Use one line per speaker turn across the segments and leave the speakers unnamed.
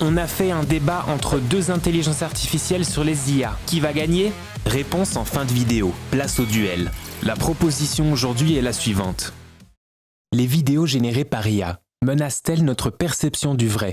On a fait un débat entre deux intelligences artificielles sur les IA. Qui va gagner? Réponse en fin de vidéo. Place au duel. La proposition aujourd'hui est la suivante. Les vidéos générées par IA menacent-elles notre perception du vrai?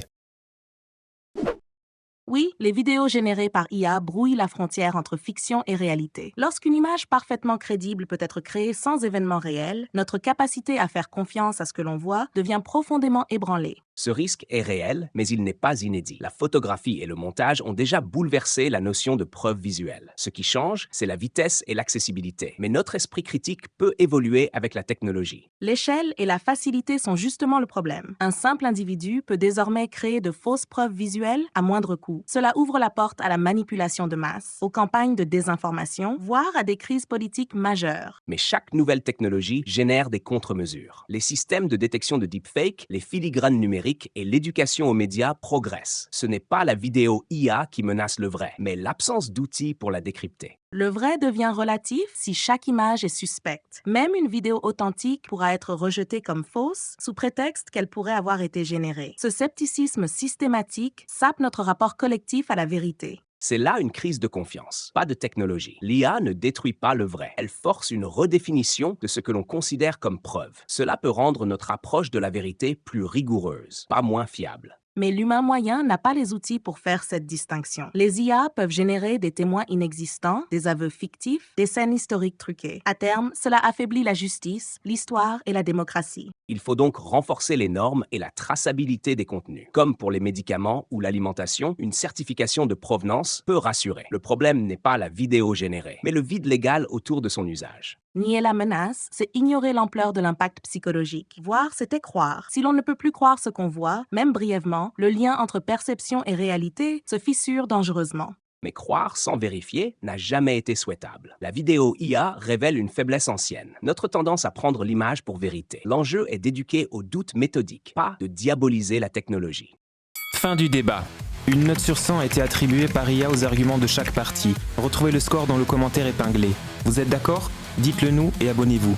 Oui, les vidéos générées par IA brouillent la frontière entre fiction et réalité. Lorsqu'une image parfaitement crédible peut être créée sans événement réel, notre capacité à faire confiance à ce que l'on voit devient profondément ébranlée.
Ce risque est réel, mais il n'est pas inédit. La photographie et le montage ont déjà bouleversé la notion de preuve visuelle. Ce qui change, c'est la vitesse et l'accessibilité. Mais notre esprit critique peut évoluer avec la technologie.
L'échelle et la facilité sont justement le problème. Un simple individu peut désormais créer de fausses preuves visuelles à moindre coût. Cela ouvre la porte à la manipulation de masse, aux campagnes de désinformation, voire à des crises politiques majeures.
Mais chaque nouvelle technologie génère des contre-mesures. Les systèmes de détection de deepfake, les filigranes numériques et l'éducation aux médias progressent. Ce n'est pas la vidéo IA qui menace le vrai, mais l'absence d'outils pour la décrypter.
Le vrai devient relatif si chaque image est suspecte. Même une vidéo authentique pourra être rejetée comme fausse sous prétexte qu'elle pourrait avoir été générée. Ce scepticisme systématique sape notre rapport collectif à la vérité.
C'est là une crise de confiance, pas de technologie. L'IA ne détruit pas le vrai. Elle force une redéfinition de ce que l'on considère comme preuve. Cela peut rendre notre approche de la vérité plus rigoureuse, pas moins fiable.
Mais l'humain moyen n'a pas les outils pour faire cette distinction. Les IA peuvent générer des témoins inexistants, des aveux fictifs, des scènes historiques truquées. À terme, cela affaiblit la justice, l'histoire et la démocratie.
Il faut donc renforcer les normes et la traçabilité des contenus. Comme pour les médicaments ou l'alimentation, une certification de provenance peut rassurer. Le problème n'est pas la vidéo générée, mais le vide légal autour de son usage.
Nier la menace, c'est ignorer l'ampleur de l'impact psychologique. Voir, c'était croire. Si l'on ne peut plus croire ce qu'on voit, même brièvement, le lien entre perception et réalité se fissure dangereusement.
Mais croire sans vérifier n'a jamais été souhaitable. La vidéo IA révèle une faiblesse ancienne, notre tendance à prendre l'image pour vérité. L'enjeu est d'éduquer au doute méthodique, pas de diaboliser la technologie.
Fin du débat. Une note sur 100 a été attribuée par IA aux arguments de chaque partie. Retrouvez le score dans le commentaire épinglé. Vous êtes d'accord? Dites-le nous et abonnez-vous.